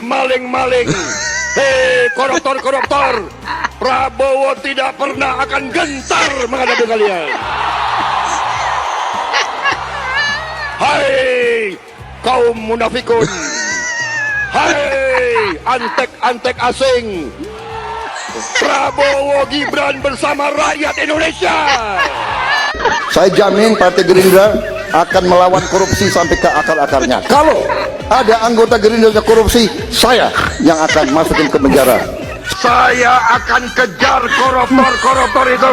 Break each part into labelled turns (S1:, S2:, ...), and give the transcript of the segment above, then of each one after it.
S1: maling-maling, hei koruptor-koruptor, Prabowo tidak pernah akan gentar menghadapi kalian. Hai kaum munafikun, hai antek-antek asing, Prabowo Gibran bersama rakyat Indonesia.
S2: Saya jamin Partai Gerindra akan melawan korupsi sampai ke akar-akarnya. Kalau ada anggota Gerindra yang korupsi, saya yang akan masukin ke penjara.
S1: Saya akan kejar koruptor-koruptor itu.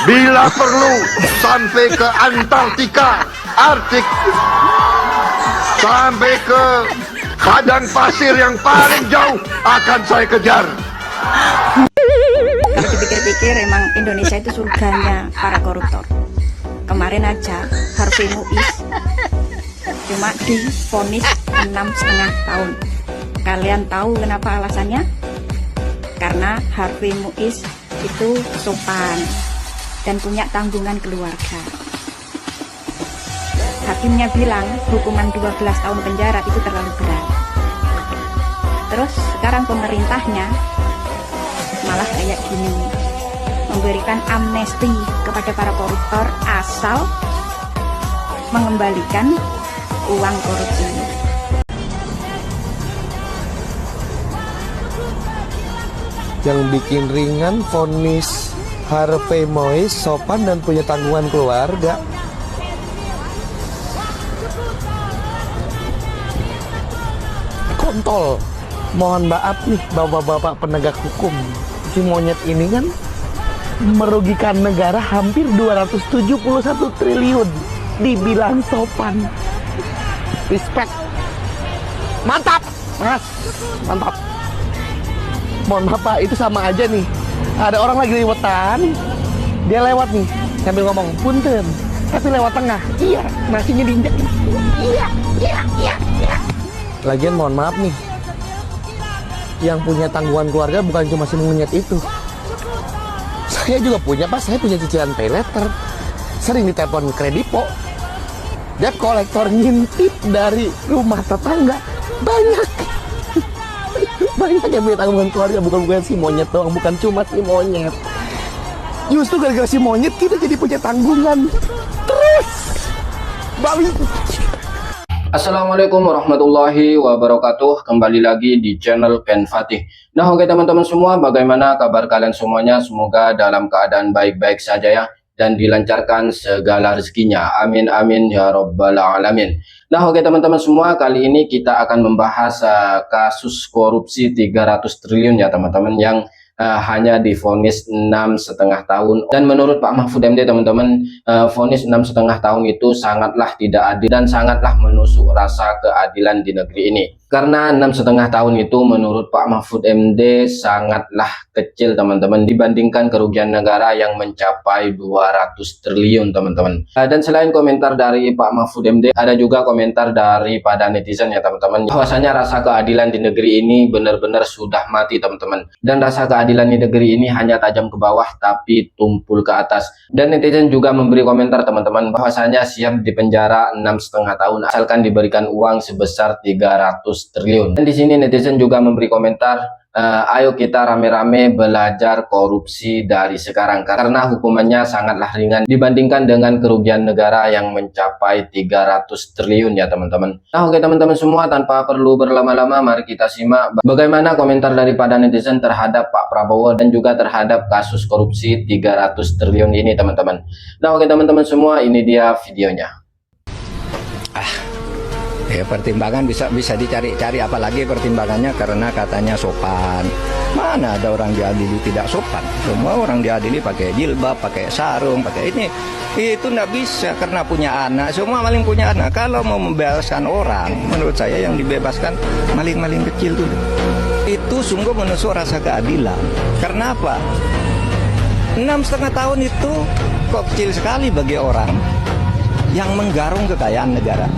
S1: Bila perlu sampai ke Antartika, Arktik, sampai ke padang pasir yang paling jauh akan saya kejar.
S3: Kalau dipikir-pikir emang Indonesia itu surganya para koruptor. Kemarin aja Harvey Muiz cuma divonis 6,5 tahun. Kalian tahu kenapa alasannya? Karena Harvey Muiz itu sopan dan punya tanggungan keluarga. Hakimnya bilang hukuman 12 tahun penjara itu terlalu berat. Terus sekarang pemerintahnya malah kayak gini, memberikan amnesti kepada para koruptor asal mengembalikan uang korupsi.
S4: Yang bikin ringan vonis Harvey Muiz sopan dan punya tanggungan keluarga. Kontol, mohon maaf nih bapak-bapak penegak hukum, si monyet ini kan merugikan negara hampir 271 triliun, dibilang sopan. Respect, mantap mas, mantap. Mohon maaf Pak, itu sama aja nih, ada orang lagi liwetan, dia lewat nih sambil ngomong punten, tapi lewat tengah, iya nasinya diinjak, iya. Lagian mohon maaf nih, yang punya tanggungan keluarga bukan cuma si monyet itu. Saya juga punya Pak, saya punya cicilan pay letter, sering ditelepon kredipo, debt kolektor ngintip dari rumah tetangga, banyak yang punya tanggungan keluarga, bukan si monyet doang, bukan cuma si monyet. Justru gara-gara si monyet kita jadi punya tanggungan terus balik.
S5: Assalamualaikum warahmatullahi wabarakatuh. Kembali lagi di channel Ken Fatih. Nah oke teman-teman semua, bagaimana kabar kalian semuanya? Semoga dalam keadaan baik-baik saja ya, dan dilancarkan segala rezekinya, amin amin ya robbal alamin. Nah oke teman-teman semua, kali ini kita akan membahas kasus korupsi 300 triliun ya teman-teman, yang hanya divonis 6,5 tahun. Dan menurut Pak Mahfud MD teman-teman, vonis 6,5 tahun itu sangatlah tidak adil dan sangatlah menusuk rasa keadilan di negeri ini. Karena 6,5 tahun itu menurut Pak Mahfud MD sangatlah kecil teman-teman, dibandingkan kerugian negara yang mencapai 200 triliun teman-teman. Dan selain komentar dari Pak Mahfud MD, ada juga komentar daripada netizen ya teman-teman, bahwasanya rasa keadilan di negeri ini benar-benar sudah mati teman-teman. Dan rasa keadilan di negeri ini hanya tajam ke bawah tapi tumpul ke atas. Dan netizen juga memberi komentar teman-teman, bahwasanya siap dipenjara 6,5 tahun asalkan diberikan uang sebesar 300 triliun. Dan di sini netizen juga memberi komentar, ayo kita rame-rame belajar korupsi dari sekarang, karena hukumannya sangatlah ringan dibandingkan dengan kerugian negara yang mencapai 300 triliun ya teman-teman. Nah oke teman-teman semua, tanpa perlu berlama-lama, mari kita simak bagaimana komentar daripada netizen terhadap Pak Prabowo dan juga terhadap kasus korupsi 300 triliun ini teman-teman. Nah oke teman-teman semua, ini dia videonya.
S6: Ya pertimbangan bisa dicari-cari, apalagi pertimbangannya karena katanya sopan. Mana ada orang diadili tidak sopan? Semua orang diadili pakai jilbab, pakai sarung, pakai ini. Itu nggak bisa karena punya anak. Semua maling punya anak. Kalau mau membebaskan orang, menurut saya yang dibebaskan maling-maling kecil dulu. Itu sungguh menusuk rasa keadilan. Karena apa? 6,5 tahun itu kok kecil sekali bagi orang yang menggarung kekayaan negara.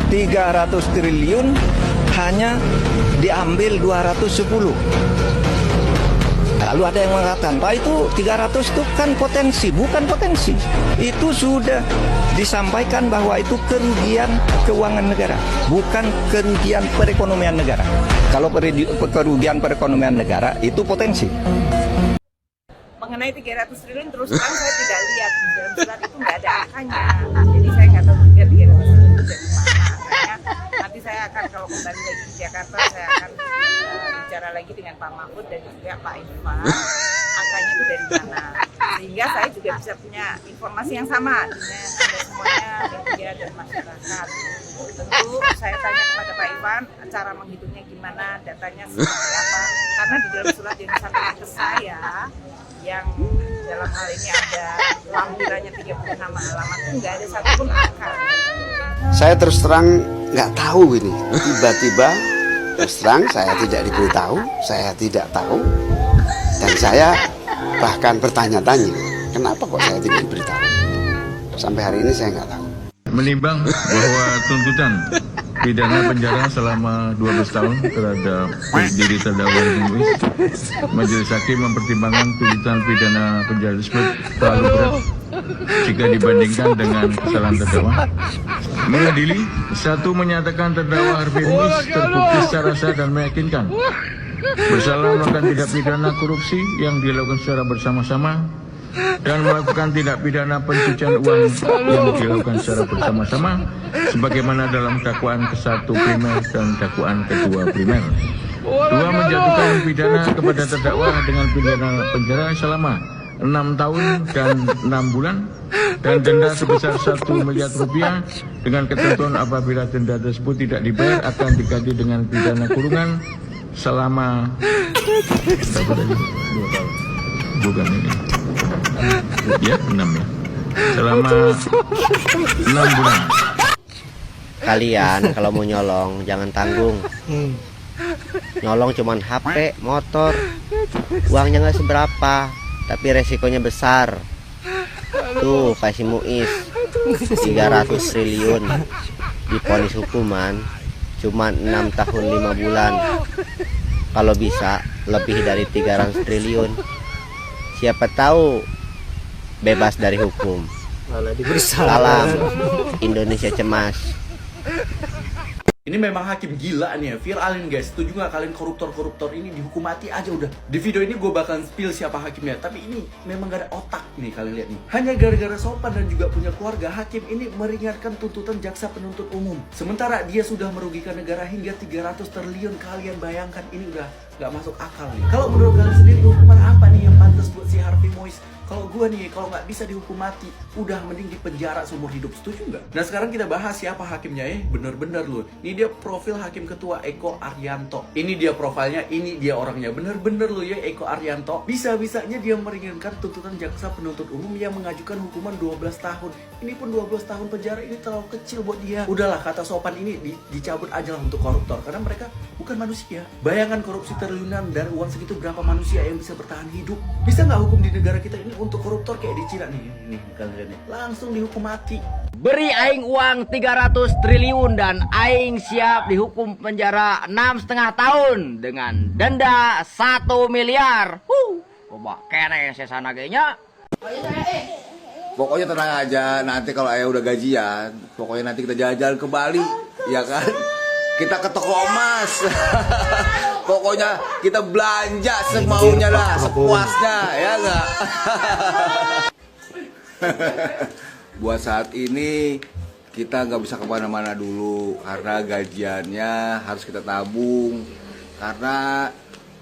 S6: 300 triliun hanya diambil 210. Lalu ada yang mengatakan, Pak itu 300 itu kan potensi, bukan potensi. Itu sudah disampaikan bahwa itu kerugian keuangan negara, bukan kerugian perekonomian negara. Kalau kerugian perekonomian negara itu potensi.
S7: Mengenai 300 triliun terus terang saya tidak lihat di dalam surat itu nggak ada angkanya, jadi saya nggak tahu juga 300 triliun itu dari mana angkanya. Nanti saya akan kalau kembali lagi ke Jakarta saya akan bicara lagi dengan Pak Mahfud dan juga Pak Irfan angkanya itu dari mana, sehingga saya juga bisa punya informasi yang sama dengan Anda semuanya, media dan masyarakat. Tentu saya tanya kepada Pak Irfan cara menghitungnya gimana, datanya seperti apa, karena di dalam surat yang disampaikan ke saya yang dalam hal ini ada lampirannya 36 halaman itu nggak ada satupun angka.
S8: Saya terus terang nggak tahu ini, tiba-tiba terus terang saya tidak diberitahu, saya tidak tahu, dan saya bahkan bertanya-tanya kenapa kok saya tidak diberitahu. Sampai hari ini saya nggak tahu.
S9: Menimbang bahwa tuntutan pidana penjara selama 12 tahun terhadap diri terdakwa Muiz, Majelis Hakim mempertimbangkan tuntutan pidana penjara tersebut terlalu berat jika dibandingkan dengan kesalahan terdakwa. Mengadili, satu menyatakan terdakwa Harvey Muiz terbukti secara sah dan meyakinkan bersalah melakukan tindak pidana korupsi yang dilakukan secara bersama-sama dan melakukan tindak pidana pencucian uang yang dilakukan secara bersama-sama sebagaimana dalam dakwaan ke-1 primer dan dakwaan kedua primer. Dua, menjatuhkan pidana kepada terdakwa dengan pidana penjara selama 6 tahun dan 6 bulan dan denda sebesar 1 miliar rupiah dengan ketentuan apabila denda tersebut tidak dibayar akan diganti dengan pidana kurungan selama 2 tahun. Bukan ini. Ya, 6 ya. Selama 6 bulan.
S10: Kalian kalau mau nyolong jangan tanggung. Nyolong cuman HP, motor. Uangnya nggak seberapa, tapi resikonya besar. Tuh kasih Muiz 300 triliun diponis hukuman cuma 6 tahun 5 bulan. Kalau bisa lebih dari 300 triliun. Siapa tahu bebas dari hukum. Salam Indonesia cemas.
S11: Ini memang hakim gila nih ya, viralin guys. Setuju nggak kalian koruptor-koruptor ini dihukum mati aja udah. Di video ini gue bakalan spill siapa hakimnya, tapi ini memang gak ada otak nih kalian lihat nih. Hanya gara-gara sopan dan juga punya keluarga, hakim ini meringankan tuntutan jaksa penuntut umum. Sementara dia sudah merugikan negara hingga 300 triliun. Kalian bayangkan, ini udah gak masuk akal nih. Kalau menurut kalian sendiri hukuman apa nih yang pantas buat si Harvey Muiz? Kalau gue nih, kalau nggak bisa dihukum mati, udah mending di penjara seumur hidup. Setuju nggak? Nah sekarang kita bahas siapa hakimnya ya. Bener-bener loh. Ini dia profil hakim ketua Eko Arianto. Ini dia profilnya, ini dia orangnya. Bener-bener loh ya Eko Arianto. Bisa-bisanya dia meringankan tuntutan jaksa penuntut umum yang mengajukan hukuman 12 tahun. Ini pun 12 tahun penjara ini terlalu kecil buat dia. Udahlah, kata sopan ini dicabut aja lah untuk koruptor. Karena mereka bukan manusia. Bayangkan korupsi triliunan dan uang segitu, berapa manusia yang bisa bertahan hidup? Bisa nggak hukum di negara kita ini untuk koruptor kayak di Cina nih kalian nih, langsung dihukum mati.
S12: Beri aing uang 300 triliun dan aing siap dihukum penjara 6,5 tahun dengan denda 1 miliar. Coba kene sesana genya.
S13: Pokoknya tenang aja, nanti kalau ayah udah gajian, pokoknya nanti kita jalan-jalan ke Bali, ya kan? Kita ke toko emas. Pokoknya kita belanja semaunya lah, sepuasnya, ya enggak? Buat saat ini kita nggak bisa kemana-mana dulu karena gajiannya harus kita tabung, karena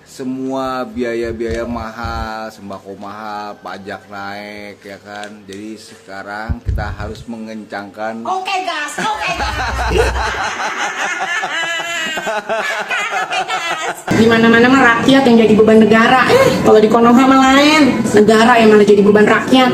S13: semua biaya-biaya mahal, sembako mahal, pajak naik, ya kan? Jadi sekarang kita harus mengencangkan.
S14: Oke gas.
S15: Di mana-mana mah rakyat yang jadi beban negara. Kalau di Konoha mah lain, negara yang malah jadi beban rakyat.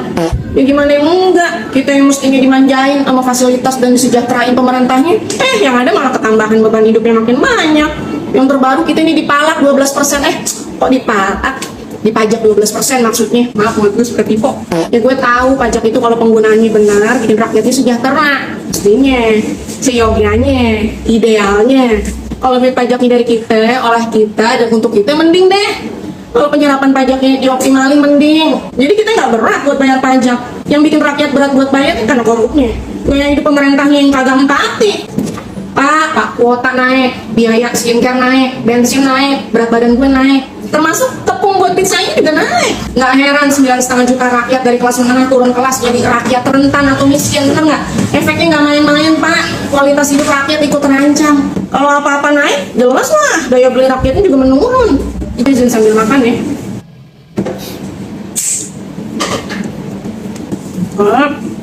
S15: Ya gimana yang enggak? Kita yang mestinya dimanjain sama fasilitas dan disejahterain pemerintahnya. Yang ada malah ketambahan beban hidup yang makin banyak. Yang terbaru kita ini dipalak 12%. Kok dipalak? Dipajak 12% maksudnya. Maaf, gue suka tipe. Ya gue tahu pajak itu kalau penggunaannya benar bikin rakyatnya sejahtera. Mestinya, seyogianya, idealnya. Kalau lebih pajaknya dari kita, oleh kita, dan untuk kita mending deh. Kalau penyerapan pajaknya dioptimalin mending. Jadi kita nggak berat buat bayar pajak. Yang bikin rakyat berat buat bayar kan karena korupnya. Gaya hidup pemerintahnya yang kagak empati. Pak, kuota naik, biaya skincare naik, bensin naik, berat badan gue naik. Termasuk tepung buat pizzanya juga naik. Nggak heran 9,5 juta rakyat dari kelas menengah turun kelas jadi rakyat rentan atau miskin, bener nggak? Efeknya nggak main-main, Pak. Kualitas hidup rakyat ikut terancam. Kalau apa-apa naik, jelas lah daya beli rakyatnya juga menurun. Itu izin sambil makan ya.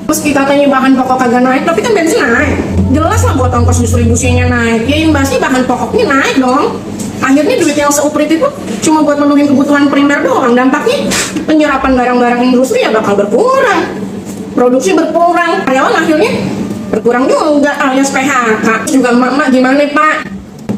S15: Meski katanya bahan pokok kagak naik, tapi kan bensin naik. Jelas lah buat ongkos distribusinya naik. Ya imbasnya bahan pokoknya naik dong. Akhirnya duit yang seuprit itu cuma buat memenuhi kebutuhan primer doang. Dampaknya penyerapan barang-barang industri ya bakal berkurang. Produksi berkurang, karyawan akhirnya berkurang juga alias PHK. Juga emak-emak gimana Pak?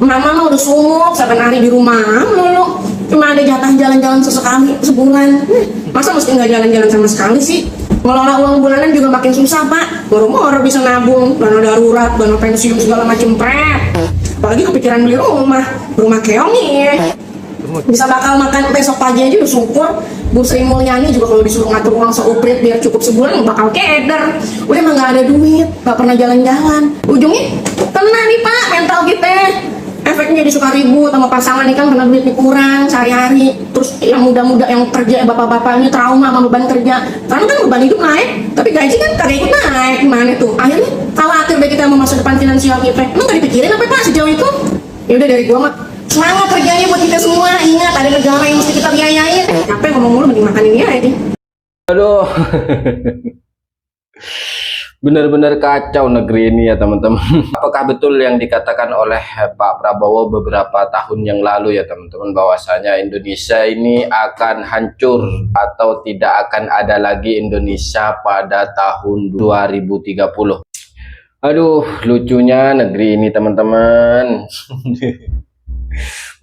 S15: Mama mah udah sumuk, saban hari di rumah mulu. Cuma ada jatah jalan-jalan sesekali sebulan. Masa mesti nggak jalan-jalan sama sekali sih? Ngelola uang bulanan juga makin susah Pak. Moro-moro bisa nabung, dana darurat, dana pensiun segala macem pret. Apalagi kepikiran beli rumah keong nih. Bisa bakal makan besok pagi aja udah syukur. Bu Sri Mulyani juga kalau disuruh ngatur uang seuprit biar cukup sebulan bakal keder. Udah emang nggak ada duit, nggak pernah jalan-jalan. Ujungnya kena nih Pak mental kita. Efeknya jadi suka ribut sama pasangan nih kan karena duitnya kurang sehari-hari. Terus yang muda-muda yang kerja bapak-bapaknya trauma sama beban kerja. Karena kan beban hidup naik, tapi gaji kan kagak ikut naik. Gimana tuh? Akhirnya khawatir deh kita mau masa depan finansial kita. Emang gak dipikirin apa Pak sejauh itu? Ya udah dari gua mah semangat kerjanya buat kita semua. Ingat ada negara yang mesti kita biayain. Apa yang ngomong mulu mending makan ini aja.
S5: Aduh. Benar-benar kacau negeri ini ya teman-teman. Apakah betul yang dikatakan oleh Pak Prabowo beberapa tahun yang lalu ya teman-teman, bahwasanya Indonesia ini akan hancur atau tidak akan ada lagi Indonesia pada tahun 2030. Aduh, lucunya negeri ini teman-teman.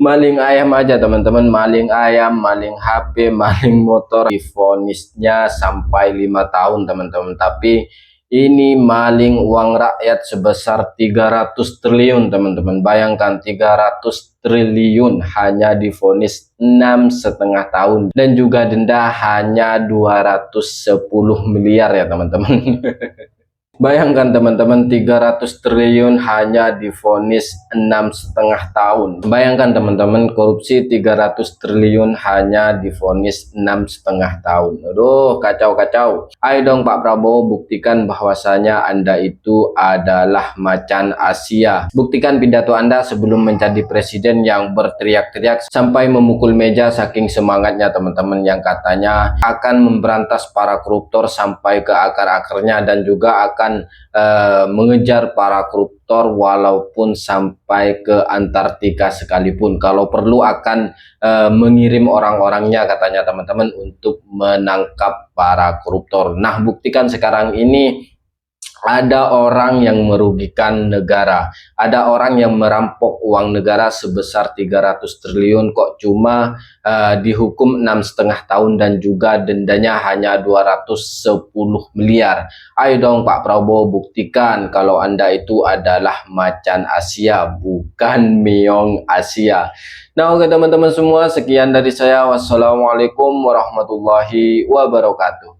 S5: Maling ayam aja teman-teman, maling ayam, maling HP, maling motor divonisnya sampai 5 tahun teman-teman. Tapi ini maling uang rakyat sebesar 300 triliun teman-teman. Bayangkan 300 triliun hanya divonis 6,5 tahun. Dan juga denda hanya 210 miliar ya teman-teman. Bayangkan teman-teman 300 triliun hanya divonis 6,5 tahun. Bayangkan teman-teman korupsi 300 triliun hanya divonis 6,5 tahun. Aduh kacau-kacau. Ayo dong Pak Prabowo buktikan bahwasanya Anda itu adalah macan Asia. Buktikan pidato Anda sebelum menjadi presiden yang berteriak-teriak sampai memukul meja saking semangatnya teman-teman, yang katanya akan memberantas para koruptor sampai ke akar-akarnya dan juga akan mengejar para koruptor walaupun sampai ke Antartika sekalipun. Kalau perlu akan mengirim orang-orangnya katanya teman-teman untuk menangkap para koruptor. Nah buktikan sekarang ini ada orang yang merugikan negara, ada orang yang merampok uang negara sebesar 300 triliun kok cuma dihukum 6,5 tahun dan juga dendanya hanya 210 miliar. Ayo dong Pak Prabowo buktikan kalau Anda itu adalah macan Asia, bukan meong Asia. Nah oke teman-teman semua, sekian dari saya. Wassalamualaikum warahmatullahi wabarakatuh.